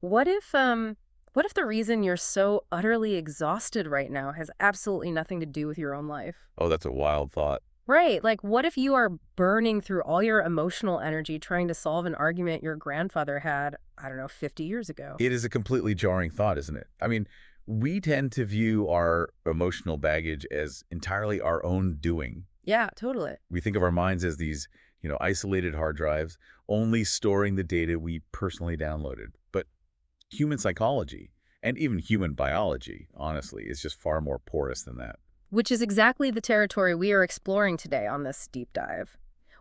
What if the reason you're so utterly exhausted right now has absolutely nothing to do with your own life? Oh, that's a wild thought. Right, like what if you are burning through all your emotional energy trying to solve an argument your grandfather had, I don't know, 50 years ago? It is a completely jarring thought, isn't it? I mean, we tend to view our emotional baggage as entirely our own doing. Yeah, totally. We think of our minds as these, isolated hard drives, only storing the data we personally downloaded. But human psychology, and even human biology, honestly, is just far more porous than that. Which is exactly the territory we are exploring today on this deep dive.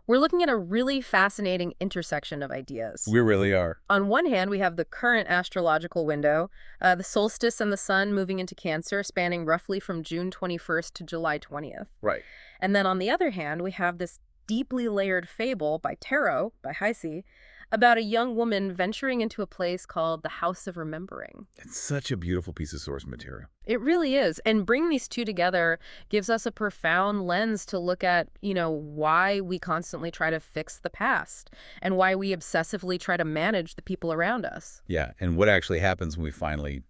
We're looking at a really fascinating intersection of ideas. We really are. On one hand, we have the current astrological window, the solstice and the sun moving into Cancer, spanning roughly from June 21st to July 20th. Right. And then on the other hand, we have this deeply layered fable by Tarot, by Heisey, about a young woman venturing into a place called the House of Remembering. It's such a beautiful piece of source material. It really is. And bringing these two together gives us a profound lens to look at, why we constantly try to fix the past and why we obsessively try to manage the people around us. Yeah, and what actually happens when we finally,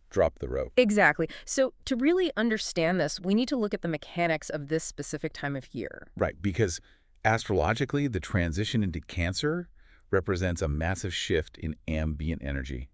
drop the rope. Exactly. So to really understand this, we need to look at the mechanics of this specific time of year. Right, because astrologically, the transition into Cancer represents a massive shift in ambient energy.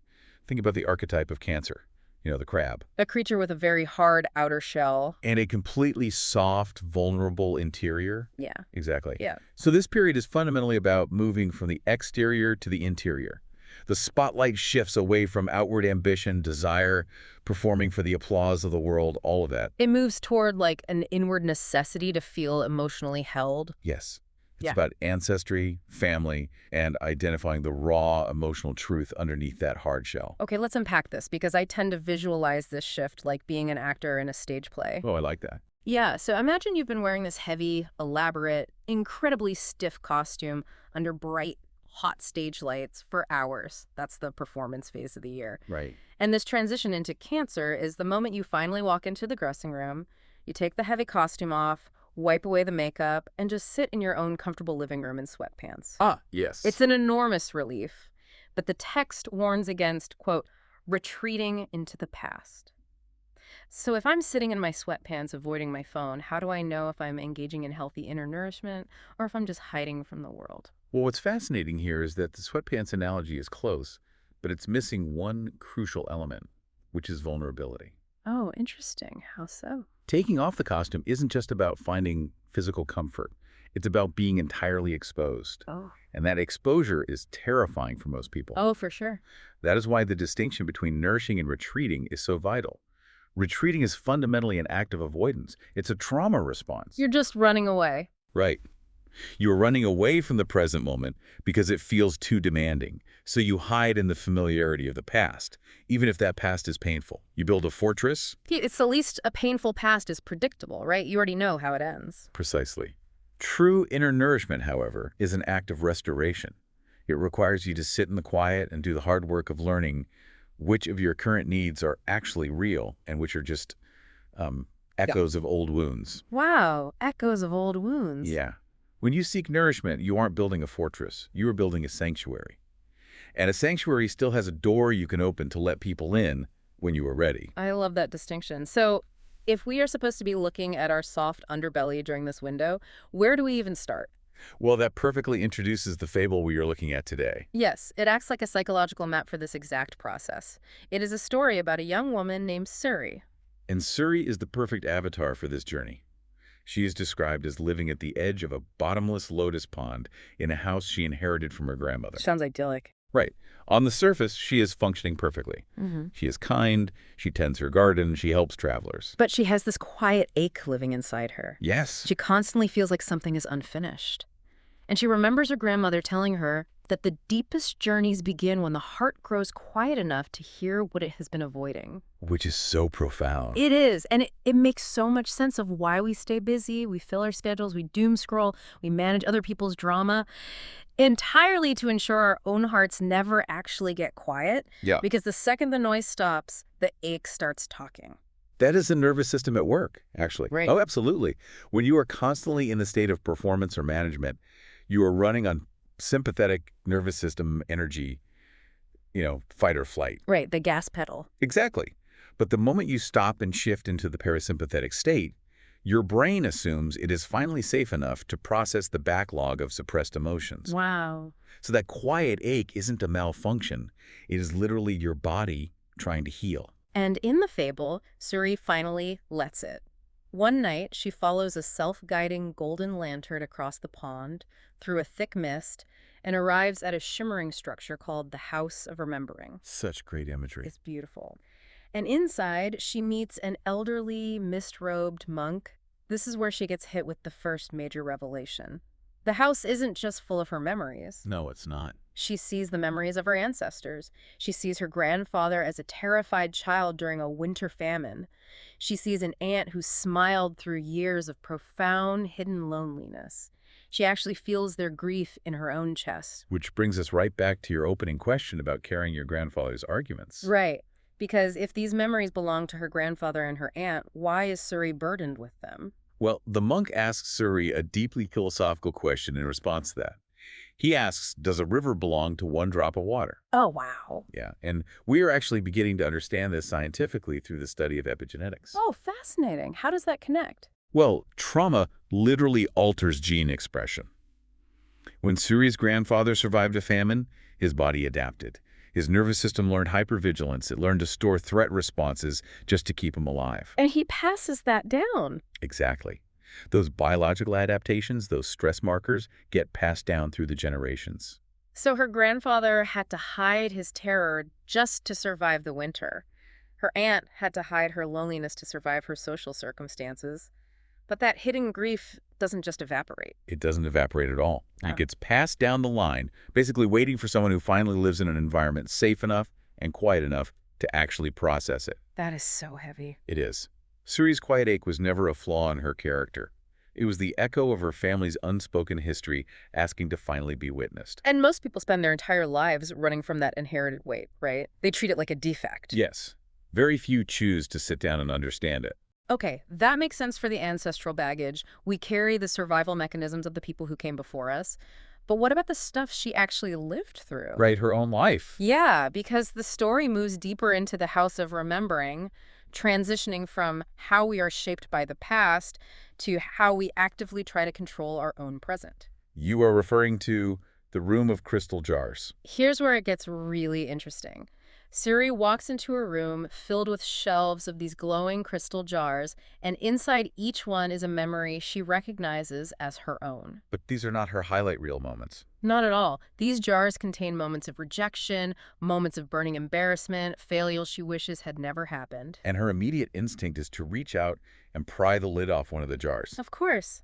Think about the archetype of Cancer, the crab. A creature with a very hard outer shell. And a completely soft, vulnerable interior. Yeah. Exactly. Yeah. So this period is fundamentally about moving from the exterior to the interior. The spotlight shifts away from outward ambition, desire, performing for the applause of the world, all of that. It moves toward like an inward necessity to feel emotionally held. Yes. It's Yeah. about ancestry, family, and identifying the raw emotional truth underneath that hard shell. Okay, let's unpack this because I tend to visualize this shift like being an actor in a stage play. Oh, I like that. Yeah, so imagine you've been wearing this heavy, elaborate, incredibly stiff costume under bright, hot stage lights for hours. That's the performance phase of the year. Right. And this transition into Cancer is the moment you finally walk into the dressing room, you take the heavy costume off, wipe away the makeup, and just sit in your own comfortable living room in sweatpants. Ah, yes. It's an enormous relief. But the text warns against, quote, retreating into the past. So if I'm sitting in my sweatpants avoiding my phone, how do I know if I'm engaging in healthy inner nourishment or if I'm just hiding from the world? Well, what's fascinating here is that the sweatpants analogy is close, but it's missing one crucial element, which is vulnerability. Oh, interesting. How so? Taking off the costume isn't just about finding physical comfort. It's about being entirely exposed. Oh. And that exposure is terrifying for most people. Oh, for sure. That is why the distinction between nourishing and retreating is so vital. Retreating is fundamentally an act of avoidance. It's a trauma response. You're just running away. Right. You're running away from the present moment because it feels too demanding. So you hide in the familiarity of the past, even if that past is painful. You build a fortress. It's the least a painful past is predictable, right? You already know how it ends. Precisely. True inner nourishment, however, is an act of restoration. It requires you to sit in the quiet and do the hard work of learning which of your current needs are actually real and which are just echoes of old wounds. Wow, echoes of old wounds. Yeah. When you seek nourishment, you aren't building a fortress. You are building a sanctuary. And a sanctuary still has a door you can open to let people in when you are ready. I love that distinction. So if we are supposed to be looking at our soft underbelly during this window, where do we even start? Well, that perfectly introduces the fable we are looking at today. Yes, it acts like a psychological map for this exact process. It is a story about a young woman named Suri. And Suri is the perfect avatar for this journey. She is described as living at the edge of a bottomless lotus pond in a house she inherited from her grandmother. Sounds idyllic. Right. On the surface, she is functioning perfectly. She is kind, she tends her garden, she helps travelers. But she has this quiet ache living inside her. Yes. She constantly feels like something is unfinished. And she remembers her grandmother telling her that the deepest journeys begin when the heart grows quiet enough to hear what it has been avoiding. Which is so profound. It is, and it makes so much sense of why we stay busy, we fill our schedules, we doom scroll, we manage other people's drama, entirely to ensure our own hearts never actually get quiet. Yeah. Because the second the noise stops, the ache starts talking. That is the nervous system at work, actually. Right. Oh, absolutely. When you are constantly in the state of performance or management, you are running on sympathetic nervous system energy. fight or flight. Right, the gas pedal. Exactly. But the moment you stop and shift into the parasympathetic state, your brain assumes it is finally safe enough to process the backlog of suppressed emotions. Wow. So that quiet ache isn't a malfunction. It is literally your body trying to heal. And in the fable, Suri finally lets it. One night, she follows a self-guiding golden lantern across the pond, through a thick mist, and arrives at a shimmering structure called the House of Remembering. Such great imagery. It's beautiful. And inside, she meets an elderly, mist-robed monk. This is where she gets hit with the first major revelation. The house isn't just full of her memories. No, it's not. She sees the memories of her ancestors. She sees her grandfather as a terrified child during a winter famine. She sees an aunt who smiled through years of profound, hidden loneliness. She actually feels their grief in her own chest. Which brings us right back to your opening question about carrying your grandfather's arguments. Right. Because if these memories belong to her grandfather and her aunt, why is Suri burdened with them? Well, the monk asks Suri a deeply philosophical question in response to that. He asks, does a river belong to one drop of water? Oh, wow. Yeah, and we are actually beginning to understand this scientifically through the study of epigenetics. Oh, fascinating. How does that connect? Well, trauma literally alters gene expression. When Suri's grandfather survived a famine, his body adapted. His nervous system learned hypervigilance. It learned to store threat responses just to keep him alive. And he passes that down. Exactly. Those biological adaptations, those stress markers, get passed down through the generations. So her grandfather had to hide his terror just to survive the winter. Her aunt had to hide her loneliness to survive her social circumstances. But that hidden grief doesn't just evaporate. It doesn't evaporate at all. Oh. It gets passed down the line, basically waiting for someone who finally lives in an environment safe enough and quiet enough to actually process it. That is so heavy. It is. Suri's quiet ache was never a flaw in her character. It was the echo of her family's unspoken history asking to finally be witnessed. And most people spend their entire lives running from that inherited weight, right? They treat it like a defect. Yes. Very few choose to sit down and understand it. Okay, that makes sense for the ancestral baggage. We carry the survival mechanisms of the people who came before us. But what about the stuff she actually lived through? Right, her own life. Yeah, because the story moves deeper into the House of Remembering, transitioning from how we are shaped by the past to how we actively try to control our own present. You are referring to the Room of Crystal Jars. Here's where it gets really interesting. Suri walks into a room filled with shelves of these glowing crystal jars, and inside each one is a memory she recognizes as her own. But these are not her highlight reel moments. Not at all. These jars contain moments of rejection, moments of burning embarrassment, failures she wishes had never happened. And her immediate instinct is to reach out and pry the lid off one of the jars. Of course.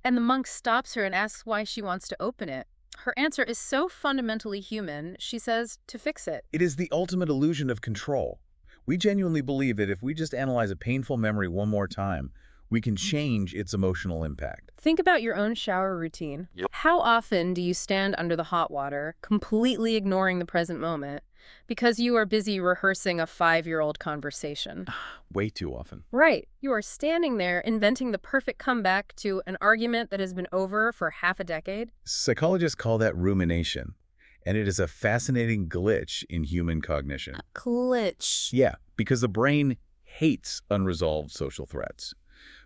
And the monk stops her and asks why she wants to open it. Her answer is so fundamentally human, she says, to fix it. It is the ultimate illusion of control. We genuinely believe that if we just analyze a painful memory one more time, we can change its emotional impact. Think about your own shower routine. Yep. How often do you stand under the hot water, completely ignoring the present moment, because you are busy rehearsing a 5-year-old conversation? Way too often. Right. You are standing there inventing the perfect comeback to an argument that has been over for half a decade. Psychologists call that rumination, and it is a fascinating glitch in human cognition. Glitch. Yeah, because the brain hates unresolved social threats.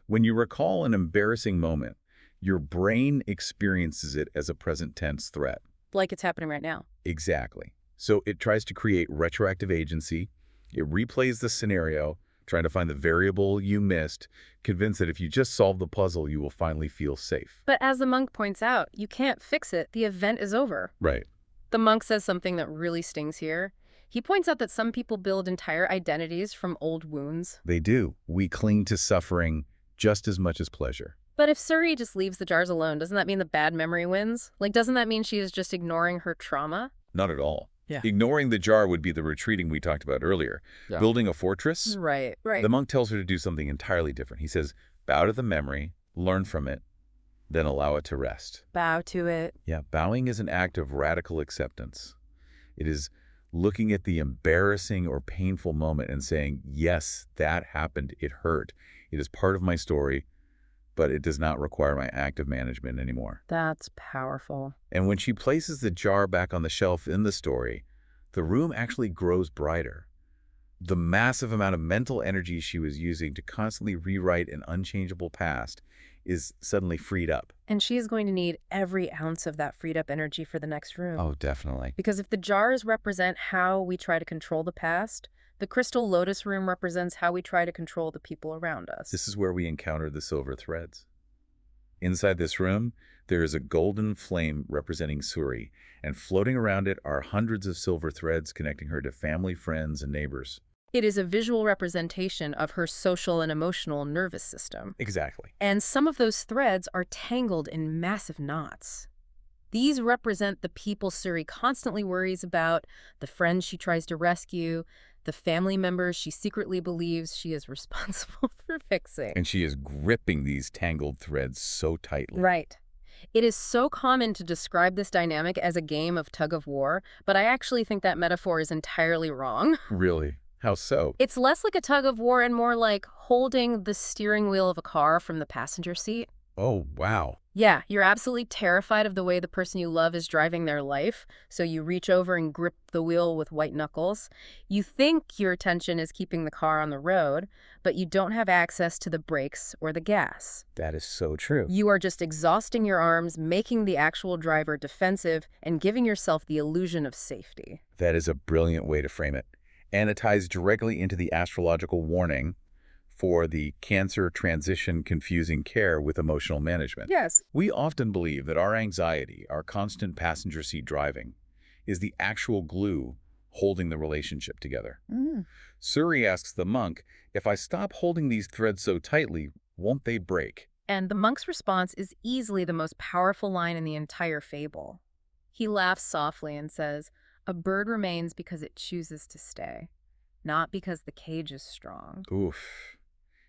When you recall an embarrassing moment, your brain experiences it as a present tense threat. Like it's happening right now. Exactly. So it tries to create retroactive agency. It replays the scenario, trying to find the variable you missed, convinced that if you just solve the puzzle, you will finally feel safe. But as the monk points out, you can't fix it. The event is over. Right. The monk says something that really stings here. He points out that some people build entire identities from old wounds. They do. We cling to suffering just as much as pleasure. But if Suri just leaves the jars alone, doesn't that mean the bad memory wins? Like, doesn't that mean she is just ignoring her trauma? Not at all. Yeah. Ignoring the jar would be the retreating we talked about earlier. Yeah. Building a fortress. Right. The monk tells her to do something entirely different. He says, bow to the memory, learn from it, then allow it to rest. Bow to it. Yeah, bowing is an act of radical acceptance. It is looking at the embarrassing or painful moment and saying, yes, that happened, it hurt. It is part of my story, but it does not require my active management anymore. That's powerful. And when she places the jar back on the shelf in the story, the room actually grows brighter. The massive amount of mental energy she was using to constantly rewrite an unchangeable past is suddenly freed up. And she is going to need every ounce of that freed up energy for the next room. Oh, definitely. Because if the jars represent how we try to control the past, the crystal lotus room represents how we try to control the people around us. This is where we encounter the silver threads. Inside this room, there is a golden flame representing Suri, and floating around it are hundreds of silver threads connecting her to family, friends, and neighbors. It is a visual representation of her social and emotional nervous system. Exactly. And some of those threads are tangled in massive knots. These represent the people Suri constantly worries about, the friends she tries to rescue, the family members she secretly believes she is responsible for fixing. And she is gripping these tangled threads so tightly. Right. It is so common to describe this dynamic as a game of tug-of-war, but I actually think that metaphor is entirely wrong. Really? How so? It's less like a tug-of-war and more like holding the steering wheel of a car from the passenger seat. Oh, wow. Yeah, you're absolutely terrified of the way the person you love is driving their life, so you reach over and grip the wheel with white knuckles. You think your attention is keeping the car on the road, but you don't have access to the brakes or the gas. That is so true. You are just exhausting your arms, making the actual driver defensive, and giving yourself the illusion of safety. That is a brilliant way to frame it. And it ties directly into the astrological warning for the Cancer transition confusing care with emotional management. Yes. We often believe that our anxiety, our constant passenger seat driving, is the actual glue holding the relationship together. Suri asks the monk, if I stop holding these threads so tightly, won't they break? And the monk's response is easily the most powerful line in the entire fable. He laughs softly and says, a bird remains because it chooses to stay, not because the cage is strong. Oof.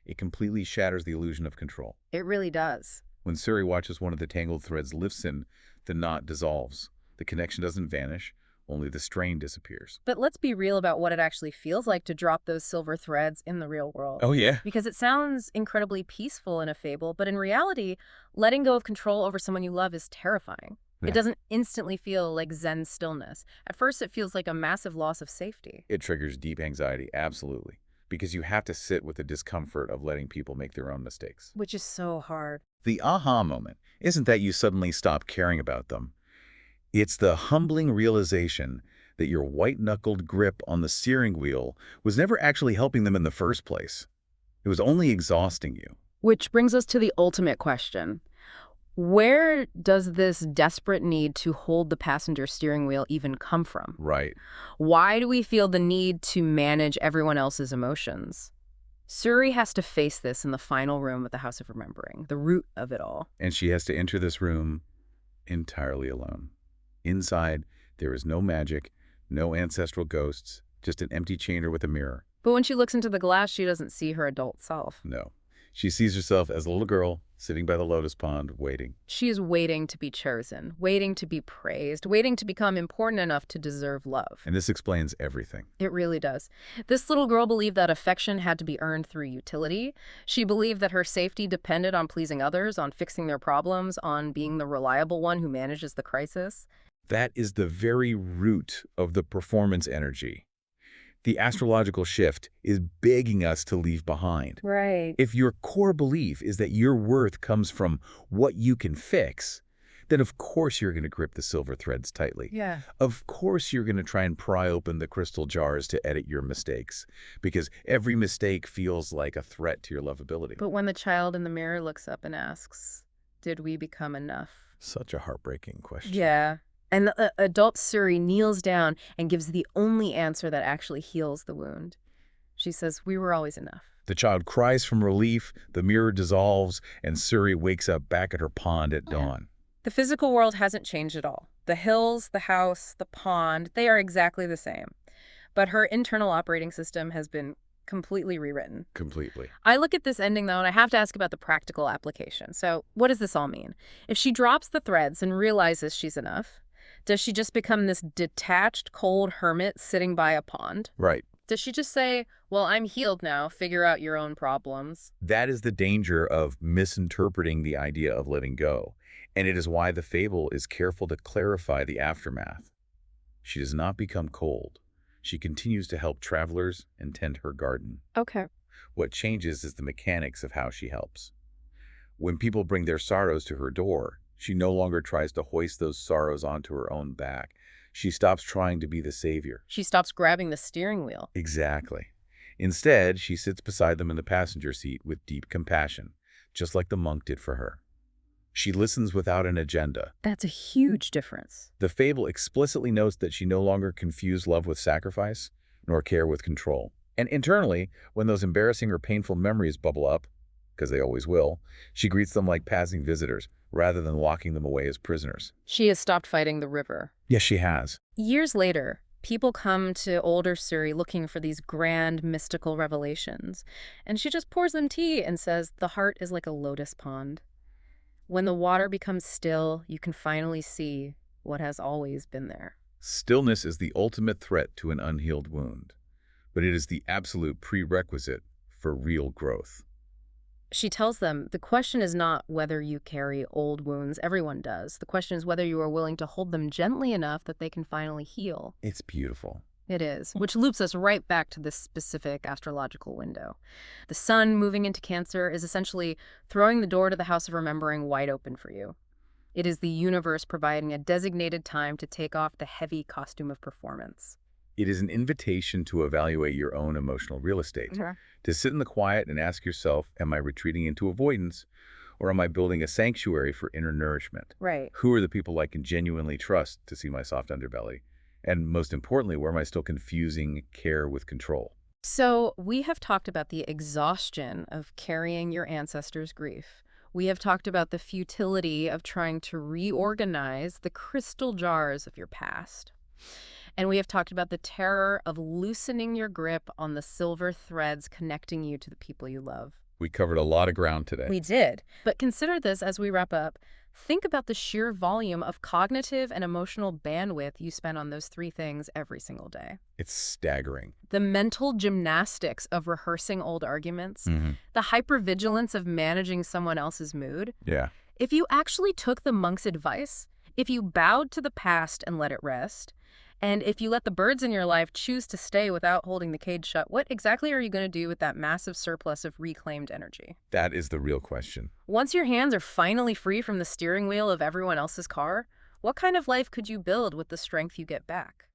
It completely shatters the illusion of control. It really does. When Suri watches one of the tangled threads loosen, the knot dissolves. The connection doesn't vanish, only the strain disappears. But let's be real about what it actually feels like to drop those silver threads in the real world. Oh, yeah? Because it sounds incredibly peaceful in a fable, but in reality, letting go of control over someone you love is terrifying. Yeah. It doesn't instantly feel like Zen stillness. At first, it feels like a massive loss of safety. It triggers deep anxiety, absolutely. Because you have to sit with the discomfort of letting people make their own mistakes. Which is so hard. The aha moment isn't that you suddenly stop caring about them. It's the humbling realization that your white-knuckled grip on the steering wheel was never actually helping them in the first place. It was only exhausting you. Which brings us to the ultimate question. Where does this desperate need to hold the passenger steering wheel even come from? Right. Why do we feel the need to manage everyone else's emotions? Suri has to face this in the final room of the House of Remembering, the root of it all. And she has to enter this room entirely alone. Inside, there is no magic, no ancestral ghosts, just an empty chamber with a mirror. But when she looks into the glass, she doesn't see her adult self. No. She sees herself as a little girl sitting by the lotus pond, waiting. She is waiting to be chosen, waiting to be praised, waiting to become important enough to deserve love. And this explains everything. It really does. This little girl believed that affection had to be earned through utility. She believed that her safety depended on pleasing others, on fixing their problems, on being the reliable one who manages the crisis. That is the very root of the performance energy. The astrological shift is begging us to leave behind. Right. If your core belief is that your worth comes from what you can fix, then of course you're going to grip the silver threads tightly. Yeah. Of course you're going to try and pry open the crystal jars to edit your mistakes, because every mistake feels like a threat to your lovability. But when the child in the mirror looks up and asks, did we become enough? Such a heartbreaking question. Yeah. And the adult Suri kneels down and gives the only answer that actually heals the wound. She says, we were always enough. The child cries from relief, the mirror dissolves, and Suri wakes up back at her pond at dawn. The physical world hasn't changed at all. The hills, the house, the pond, they are exactly the same. But her internal operating system has been completely rewritten. Completely. I look at this ending, though, and I have to ask about the practical application. So what does this all mean? If she drops the threads and realizes she's enough, does she just become this detached, cold hermit sitting by a pond? Right. Does she just say, well, I'm healed now, figure out your own problems? That is the danger of misinterpreting the idea of letting go. And it is why the fable is careful to clarify the aftermath. She does not become cold. She continues to help travelers and tend her garden. Okay. What changes is the mechanics of how she helps. When people bring their sorrows to her door, she no longer tries to hoist those sorrows onto her own back. She stops trying to be the savior. She stops grabbing the steering wheel. Exactly. Instead, she sits beside them in the passenger seat with deep compassion, just like the monk did for her. She listens without an agenda. That's a huge difference. The fable explicitly notes that she no longer confused love with sacrifice, nor care with control. And internally, when those embarrassing or painful memories bubble up, because they always will, she greets them like passing visitors, rather than locking them away as prisoners. She has stopped fighting the river. Yes, she has. Years later, people come to older Suri looking for these grand mystical revelations, and she just pours them tea and says, the heart is like a lotus pond. When the water becomes still, you can finally see what has always been there. Stillness is the ultimate threat to an unhealed wound, but it is the absolute prerequisite for real growth. She tells them the question is not whether you carry old wounds. Everyone does. The question is whether you are willing to hold them gently enough that they can finally heal. It's beautiful. It is, which loops us right back to this specific astrological window. The sun moving into Cancer is essentially throwing the door to the House of Remembering wide open for you. It is the universe providing a designated time to take off the heavy costume of performance. It is an invitation to evaluate your own emotional real estate, to sit in the quiet and ask yourself, am I retreating into avoidance, or am I building a sanctuary for inner nourishment? Right. Who are the people I can genuinely trust to see my soft underbelly? And most importantly, where am I still confusing care with control? So we have talked about the exhaustion of carrying your ancestors' grief. We have talked about the futility of trying to reorganize the crystal jars of your past. And we have talked about the terror of loosening your grip on the silver threads connecting you to the people you love. We covered a lot of ground today. We did. But consider this as we wrap up. Think about the sheer volume of cognitive and emotional bandwidth you spend on those three things every single day. It's staggering. The mental gymnastics of rehearsing old arguments, the hypervigilance of managing someone else's mood. Yeah. If you actually took the monk's advice, if you bowed to the past and let it rest, and if you let the birds in your life choose to stay without holding the cage shut, what exactly are you going to do with that massive surplus of reclaimed energy? That is the real question. Once your hands are finally free from the steering wheel of everyone else's car, what kind of life could you build with the strength you get back?